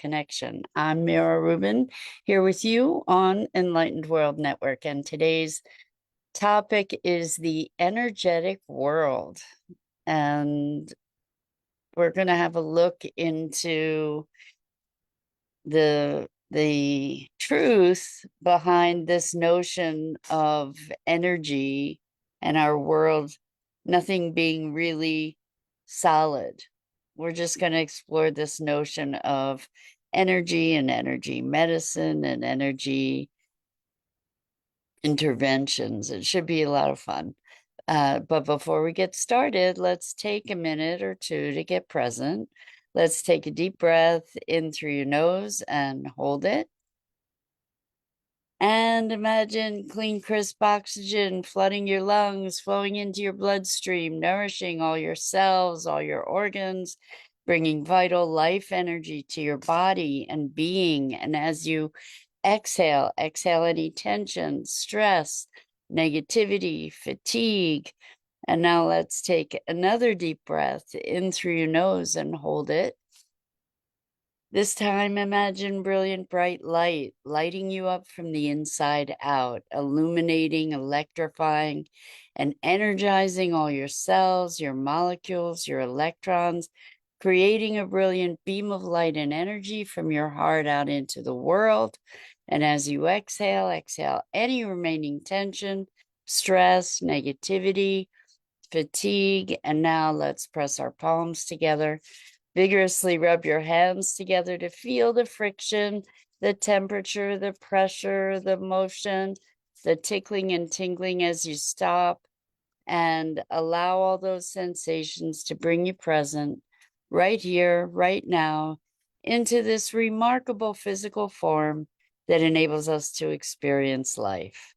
connection. I'm Mira Rubin, here with you on Enlightened World Network, and today's topic is the energetic world. And we're going to have a look into the truth behind this notion of energy and our world, nothing being really solid. We're just going to explore this notion of energy and energy medicine and energy interventions. It should be a lot of fun. But before we get started, let's take a minute or two to get present. Let's take a deep breath in through your nose and hold it. And imagine clean, crisp oxygen flooding your lungs, flowing into your bloodstream, nourishing all your cells, all your organs, bringing vital life energy to your body and being. And as you exhale any tension, stress, negativity, fatigue. And now let's take another deep breath in through your nose and hold it. This time, imagine brilliant, bright light lighting you up from the inside out, illuminating, electrifying, and energizing all your cells, your molecules, your electrons, creating a brilliant beam of light and energy from your heart out into the world. And as you exhale any remaining tension, stress, negativity, fatigue. And now let's press our palms together. Vigorously rub your hands together to feel the friction, the temperature, the pressure, the motion, the tickling and tingling as you stop, and allow all those sensations to bring you present right here, right now, into this remarkable physical form that enables us to experience life.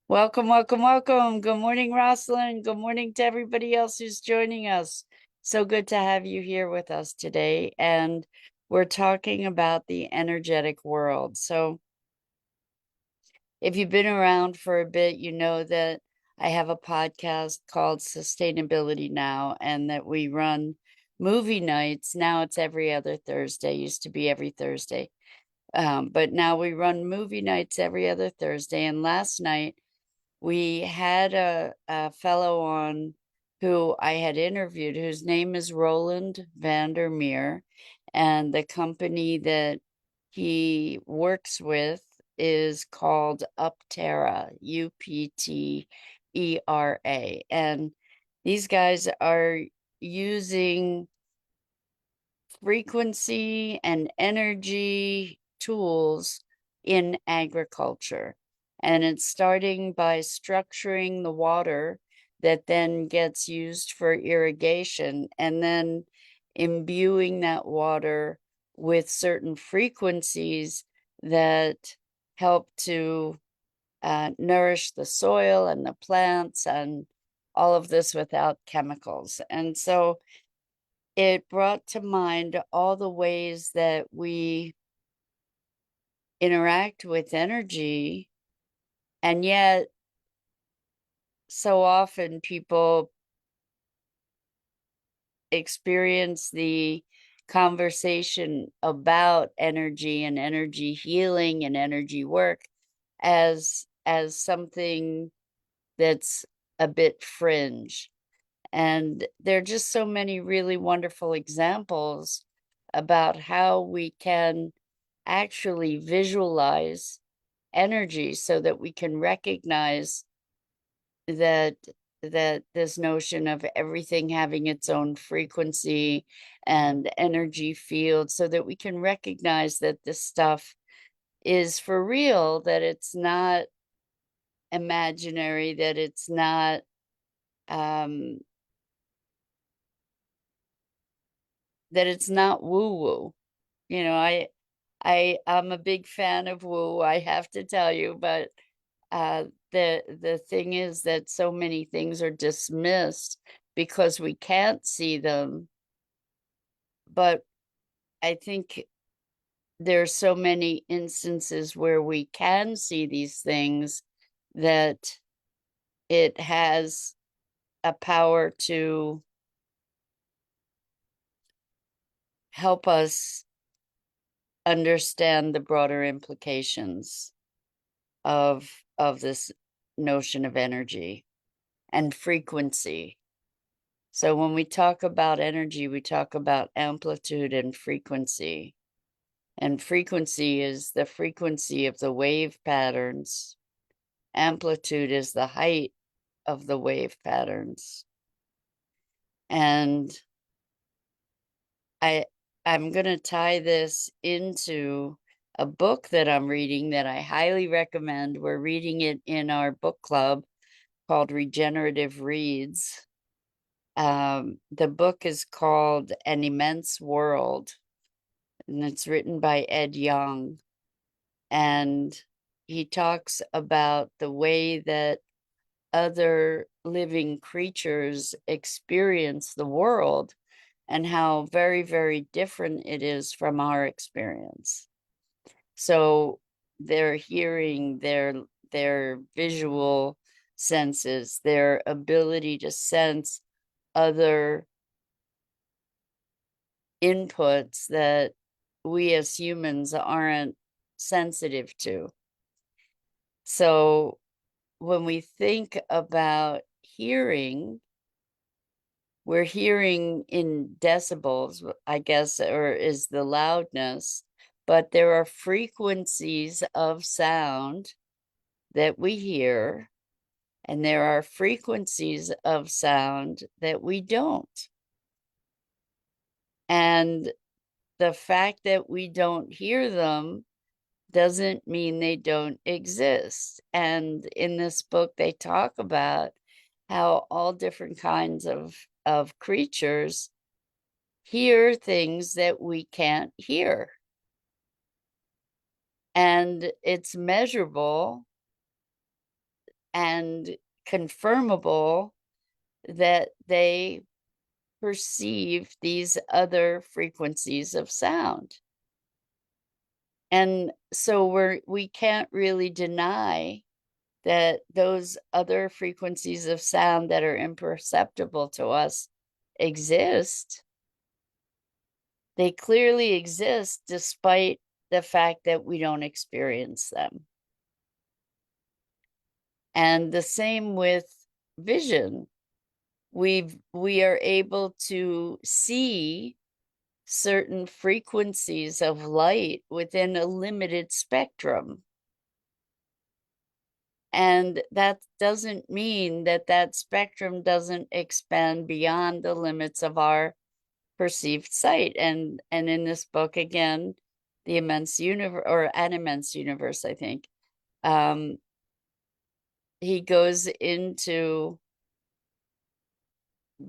Welcome, welcome, welcome. Good morning, Rosalind. Good morning to everybody else who's joining us. So good to have you here with us today. And we're talking about the energetic world. So if you've been around for a bit, you know that I have a podcast called Sustainability Now, and that we run movie nights. Now it's every other Thursday, used to be every Thursday. But now we run movie nights every other Thursday. And last night, we had a fellow on who I had interviewed, whose name is Roland Vandermeer, and the company that he works with is called Uptera, Uptera. And these guys are using frequency and energy tools in agriculture. And it's starting by structuring the water that then gets used for irrigation, and then imbuing that water with certain frequencies that help to nourish the soil and the plants, and all of this without chemicals. And so it brought to mind all the ways that we interact with energy, and yet so often people experience the conversation about energy and energy healing and energy work as something that's a bit fringe. And there are just so many really wonderful examples about how we can actually visualize energy so that we can recognize that this notion of everything having its own frequency and energy field, so that we can recognize that this stuff is for real, that it's not imaginary, that it's not that it's not woo-woo. You know, I'm a big fan of woo, I have to tell you, but the thing is that so many things are dismissed because we can't see them. But I think there's so many instances where we can see these things that it has a power to help us understand the broader implications of this notion of energy and frequency. So when we talk about energy, we talk about amplitude and frequency. And frequency is the frequency of the wave patterns. Amplitude is the height of the wave patterns. And I'm going to tie this into a book that I'm reading that I highly recommend. We're reading it in our book club called Regenerative Reads. The book is called An Immense World, and it's written by Ed Young. And he talks about the way that other living creatures experience the world and how very, very different it is from our experience. So their hearing, their visual senses, their ability to sense other inputs that we as humans aren't sensitive to. So when we think about hearing, we're hearing in decibels, I guess, or is the loudness, but there are frequencies of sound that we hear, and there are frequencies of sound that we don't. And the fact that we don't hear them doesn't mean they don't exist. And in this book, they talk about how all different kinds of creatures hear things that we can't hear. And it's measurable and confirmable that they perceive these other frequencies of sound. And so we can't really deny that those other frequencies of sound that are imperceptible to us exist. They clearly exist despite the fact that we don't experience them. And the same with vision. We are able to see certain frequencies of light within a limited spectrum. And that doesn't mean that that spectrum doesn't expand beyond the limits of our perceived sight. And in this book, again, The Immense Universe, or An Immense Universe, I think, he goes into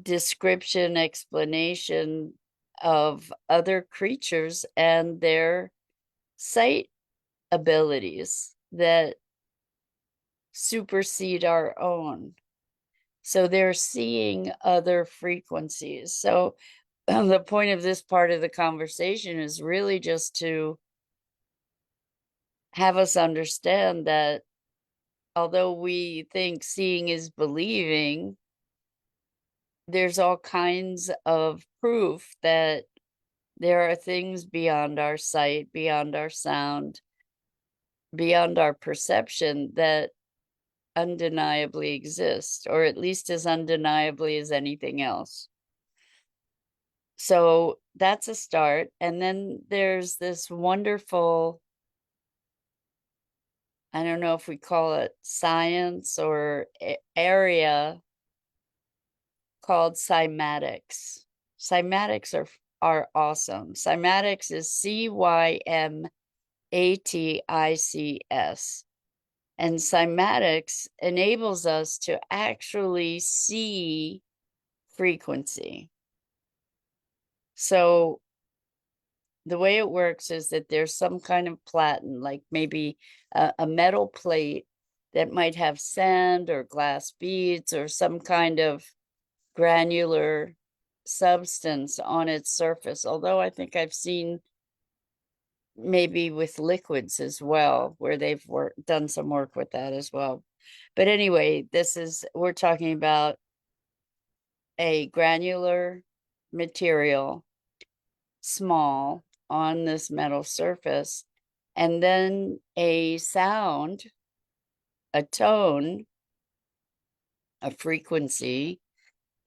description, explanation of other creatures and their sight abilities that supersede our own. So they're seeing other frequencies. So the point of this part of the conversation is really just to have us understand that although we think seeing is believing, there's all kinds of proof that there are things beyond our sight, beyond our sound, beyond our perception that undeniably exist, or at least as undeniably as anything else. So that's a start. And then there's this wonderful, I don't know if we call it science or area called cymatics. Cymatics are awesome. Cymatics is CYMATICS. And cymatics enables us to actually see frequency. So the way it works is that there's some kind of platen, like maybe a metal plate that might have sand or glass beads or some kind of granular substance on its surface. Although I think I've seen maybe with liquids as well, where they've done some work with that as well. But anyway, we're talking about a granular material, small, on this metal surface, and then a sound, a tone, a frequency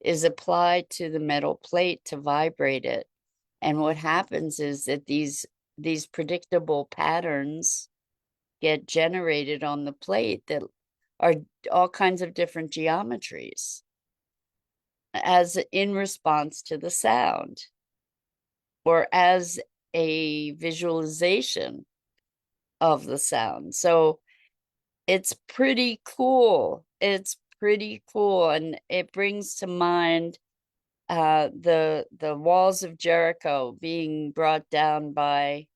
is applied to the metal plate to vibrate it. And what happens is that these predictable patterns get generated on the plate that are all kinds of different geometries as in response to the sound or as a visualization of the sound. So it's pretty cool. It's pretty cool. And it brings to mind the walls of Jericho being brought down by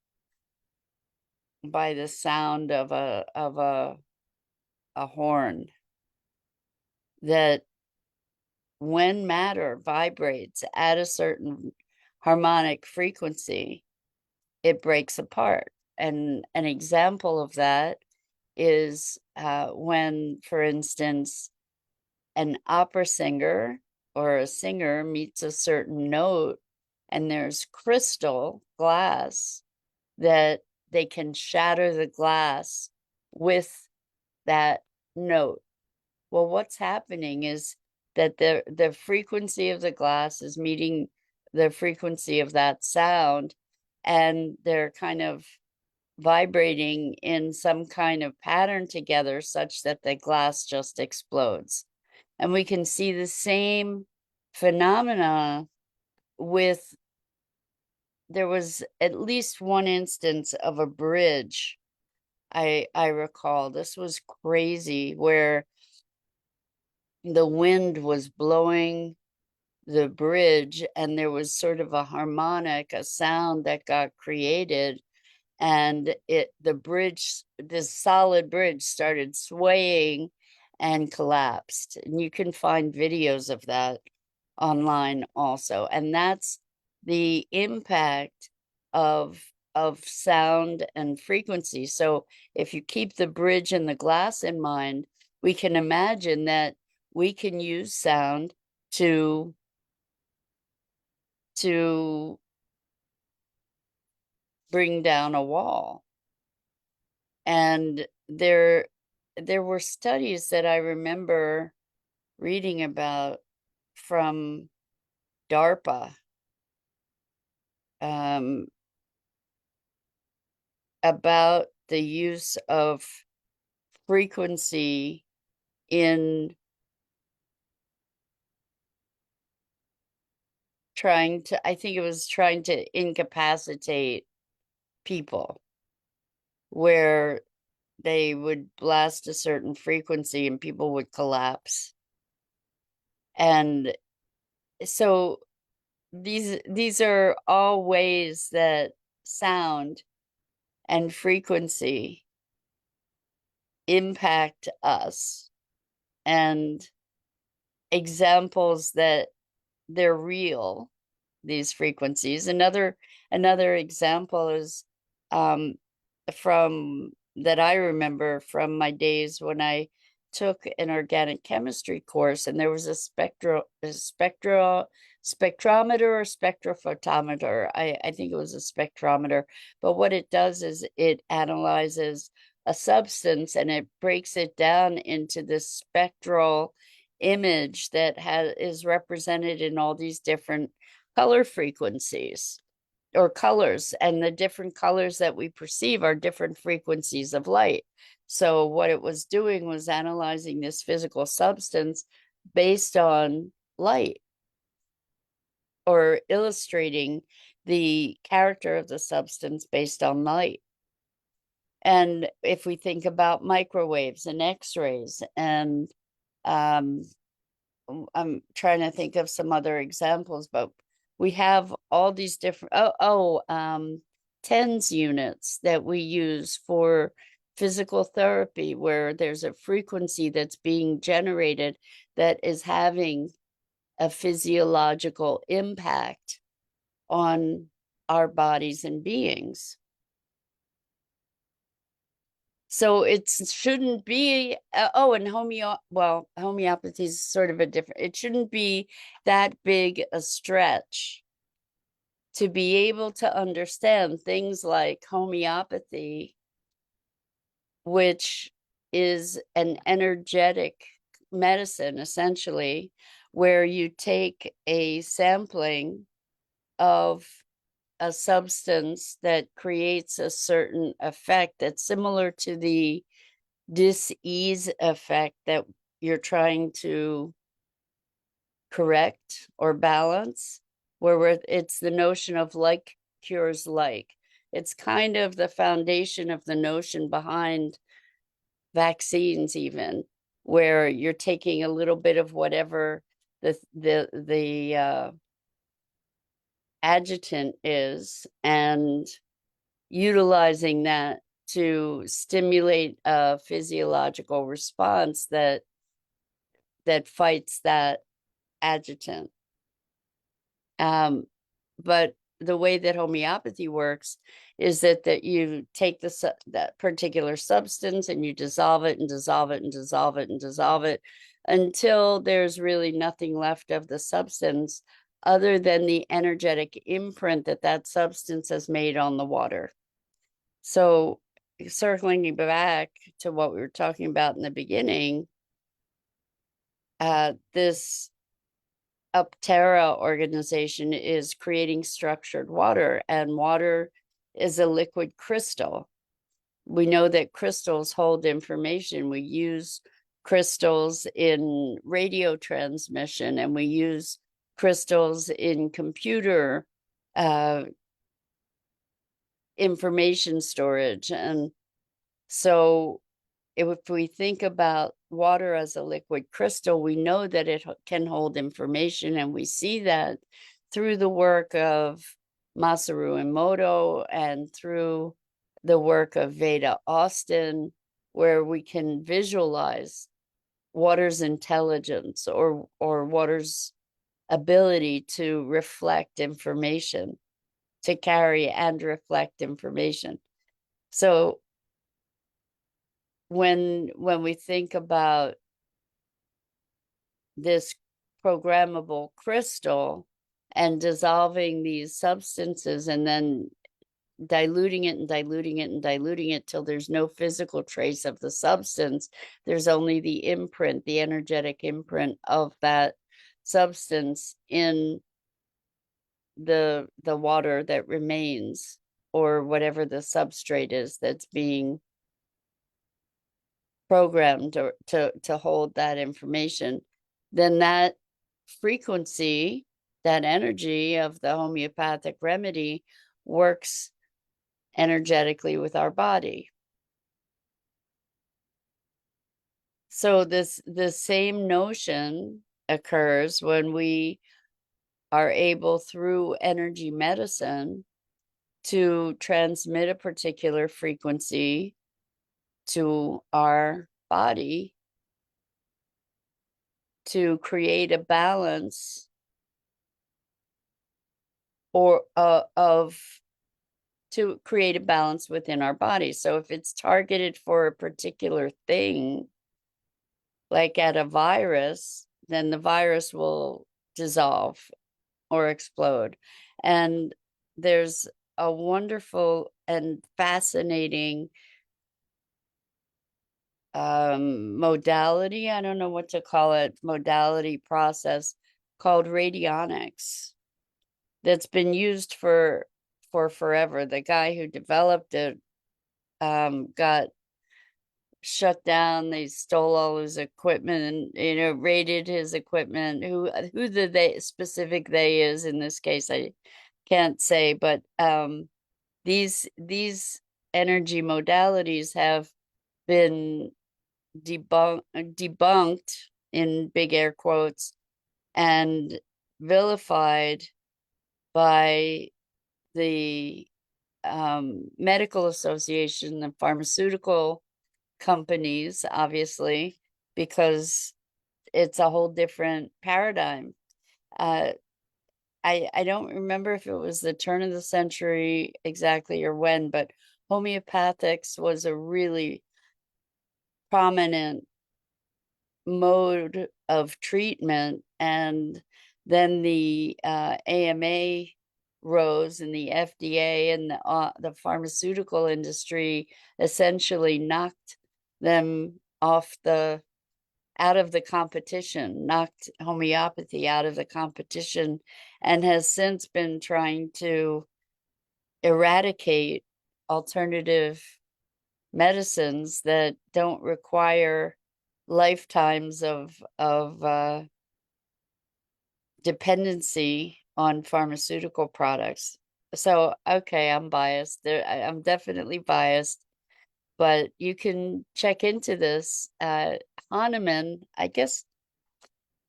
the sound of a horn. That when matter vibrates at a certain harmonic frequency, it breaks apart. And an example of that is when, for instance, an opera singer or a singer meets a certain note, and there's crystal glass that they can shatter the glass with that note. Well, what's happening is that the frequency of the glass is meeting the frequency of that sound, and they're kind of vibrating in some kind of pattern together such that the glass just explodes. And we can see the same phenomena with, there was at least one instance of a bridge. I recall this was crazy, where the wind was blowing the bridge and there was sort of a harmonic, a sound that got created, and this solid bridge started swaying and collapsed. And you can find videos of that online also. And that's the impact of sound and frequency. So if you keep the bridge and the glass in mind, we can imagine that we can use sound to bring down a wall. And there were studies that I remember reading about from DARPA, about the use of frequency in I think it was trying to incapacitate people, where they would blast a certain frequency and people would collapse. And so these are all ways that sound and frequency impact us, and examples that they're real, these frequencies. Another example is from that I remember from my days when I took an organic chemistry course, and there was a spectrometer or spectrophotometer. I think it was a spectrometer, but what it does is it analyzes a substance and it breaks it down into this spectral image that is represented in all these different color frequencies or colors, and the different colors that we perceive are different frequencies of light. So what it was doing was analyzing this physical substance based on light, or illustrating the character of the substance based on light. And if we think about microwaves and x-rays, and I'm trying to think of some other examples, but we have all these different TENS units that we use for physical therapy, where there's a frequency that's being generated that is having a physiological impact on our bodies and beings. So it shouldn't be, and homeopathy is sort of a different, it shouldn't be that big a stretch to be able to understand things like homeopathy, which is an energetic medicine, essentially, where you take a sampling of a substance that creates a certain effect that's similar to the dis-ease effect that you're trying to correct or balance, where it's the notion of like cures like. It's kind of the foundation of the notion behind vaccines, even, where you're taking a little bit of whatever the adjutant is and utilizing that to stimulate a physiological response that fights that adjutant. But the way that homeopathy works is that you take that particular substance and you dissolve it and dissolve it and dissolve it and dissolve it until there's really nothing left of the substance other than the energetic imprint that that substance has made on the water. So circling back to what we were talking about in the beginning, this Upterra organization is creating structured water, and water is a liquid crystal. We know that crystals hold information. We use crystals in radio transmission, and we use crystals in computer information storage. And so if we think about water as a liquid crystal, we know that it can hold information, and we see that through the work of Masaru Emoto and through the work of Veda Austin, where we can visualize water's intelligence or water's ability to reflect information, to carry and reflect information. So when we think about this programmable crystal and dissolving these substances and then diluting it and diluting it and diluting it till there's no physical trace of the substance, there's only the imprint, the energetic imprint of that substance in the water that remains, or whatever the substrate is that's being programmed or to hold that information, then that frequency, that energy of the homeopathic remedy works energetically with our body. So the same notion occurs when we are able, through energy medicine, to transmit a particular frequency to our body to create a balance or to create a balance within our body. So if it's targeted for a particular thing, like at a virus, then the virus will dissolve or explode. And there's a wonderful and fascinating modality, I don't know what to call it, modality process called radionics that's been used for forever. The guy who developed it got shut down. They stole all his equipment and raided his equipment. Who the they specific they is in this case, I can't say, but these energy modalities have been debunked in big air quotes and vilified by the medical association, the pharmaceutical companies, obviously, because it's a whole different paradigm. I don't remember if it was the turn of the century exactly or when, but homeopathics was a really prominent mode of treatment. And then the AMA rose and the FDA and the pharmaceutical industry essentially knocked them out of the competition, knocked homeopathy out of the competition, and has since been trying to eradicate alternative medicines that don't require lifetimes of dependency on pharmaceutical products. So, okay, I'm biased. I'm definitely biased, but you can check into this. Hahnemann, I guess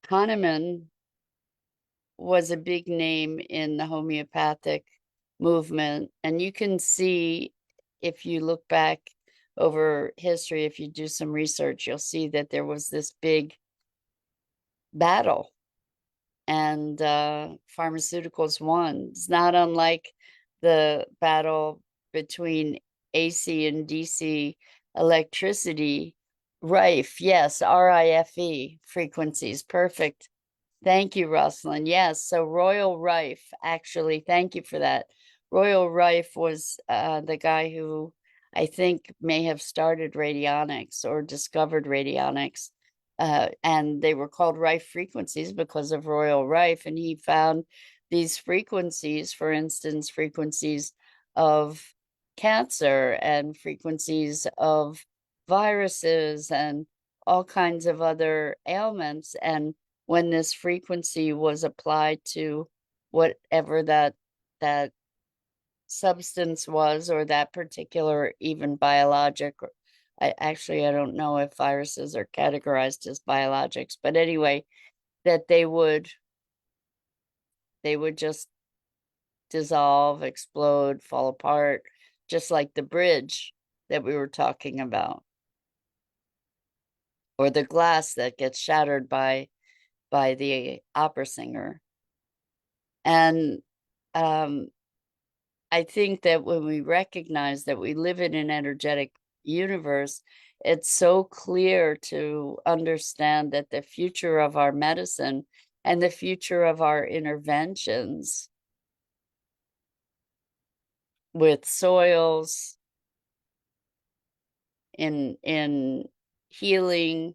Hahnemann was a big name in the homeopathic movement, and you can see if you look back over history, if you do some research, you'll see that there was this big battle, and pharmaceuticals won. It's not unlike the battle between AC and DC electricity. Rife, yes, RIFE frequencies, perfect. Thank you, Rosalind. Yes, so Royal Rife, actually, thank you for that. Royal Rife was the guy who I think may have started radionics or discovered radionics. And they were called Rife frequencies because of Royal Rife. And he found these frequencies, for instance, frequencies of cancer and frequencies of viruses and all kinds of other ailments. And when this frequency was applied to whatever that substance was, or that particular even biologic, I don't know if viruses are categorized as biologics, but anyway, that they would just dissolve, explode, fall apart, just like the bridge that we were talking about, or the glass that gets shattered by the opera singer. And I think that when we recognize that we live in an energetic universe, it's so clear to understand that the future of our medicine and the future of our interventions with soils in healing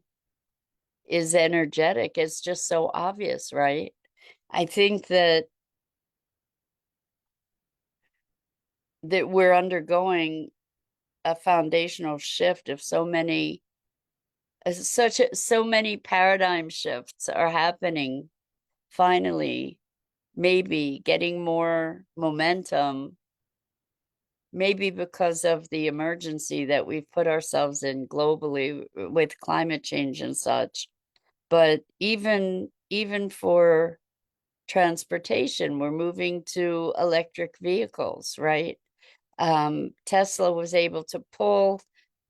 is energetic. It's just so obvious, right? I think that we're undergoing a foundational shift of so many paradigm shifts are happening, finally, maybe getting more momentum, maybe because of the emergency that we've put ourselves in globally with climate change and such. But even for transportation, we're moving to electric vehicles, right? Tesla was able to pull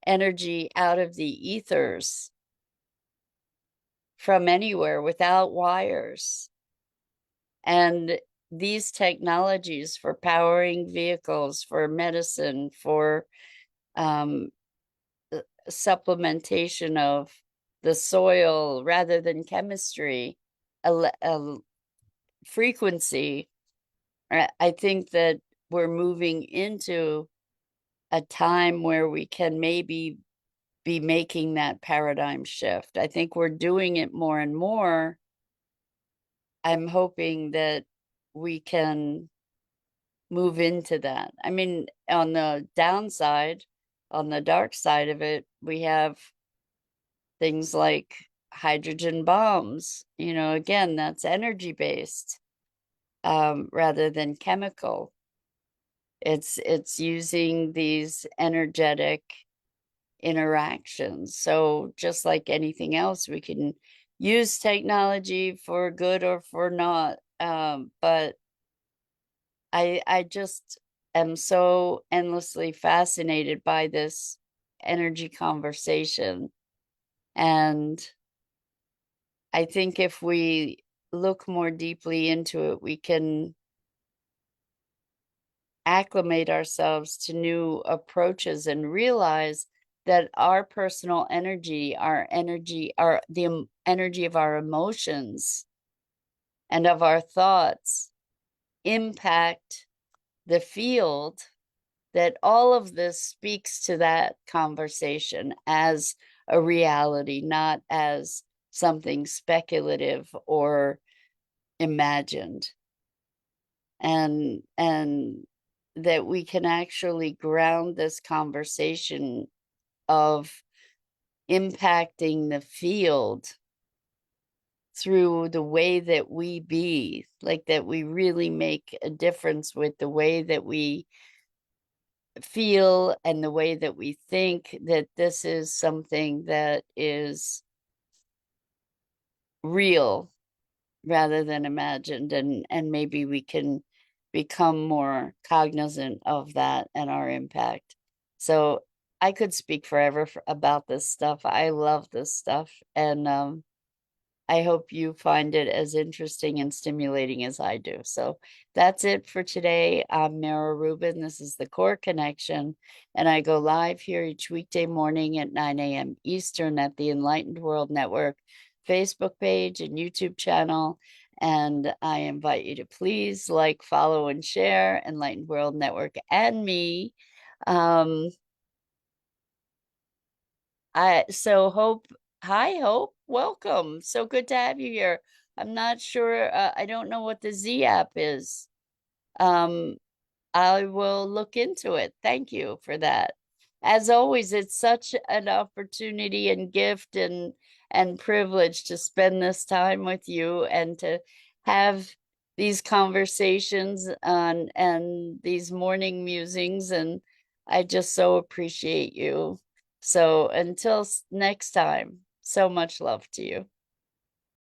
energy out of the ethers from anywhere without wires. And these technologies for powering vehicles, for medicine, for supplementation of the soil rather than chemistry, a frequency, I think that we're moving into a time where we can maybe be making that paradigm shift. I think we're doing it more and more. I'm hoping that we can move into that. I mean, on the downside, on the dark side of it, we have things like hydrogen bombs. Again, that's energy based rather than chemical. It's using these energetic interactions. So just like anything else, we can use technology for good or for not. But I just am so endlessly fascinated by this energy conversation. And I think if we look more deeply into it, we can acclimate ourselves to new approaches and realize that our personal energy, the energy of our emotions and of our thoughts impact the field, that all of this speaks to that conversation as a reality, not as something speculative or imagined. And that we can actually ground this conversation of impacting the field through the way that we be, like that we really make a difference with the way that we feel and the way that we think, that this is something that is real rather than imagined, and maybe we can become more cognizant of that and our impact. So I could speak forever about this stuff. I love this stuff, and I hope you find it as interesting and stimulating as I do. So that's it for today. I'm Mira Rubin. This is the Core Connection, and I go live here each weekday morning at 9 a.m. Eastern at the Enlightened World Network Facebook page and YouTube channel. And I invite you to please like, follow, and share Enlightened World Network and me. Hope, hi Hope, welcome. So good to have you here. I'm not sure, I don't know what the Z app is. Um, I will look into it. Thank you for that. As always, it's such an opportunity and gift and privilege to spend this time with you and to have these conversations and these morning musings, and I just so appreciate you. So until next time, so much love to you.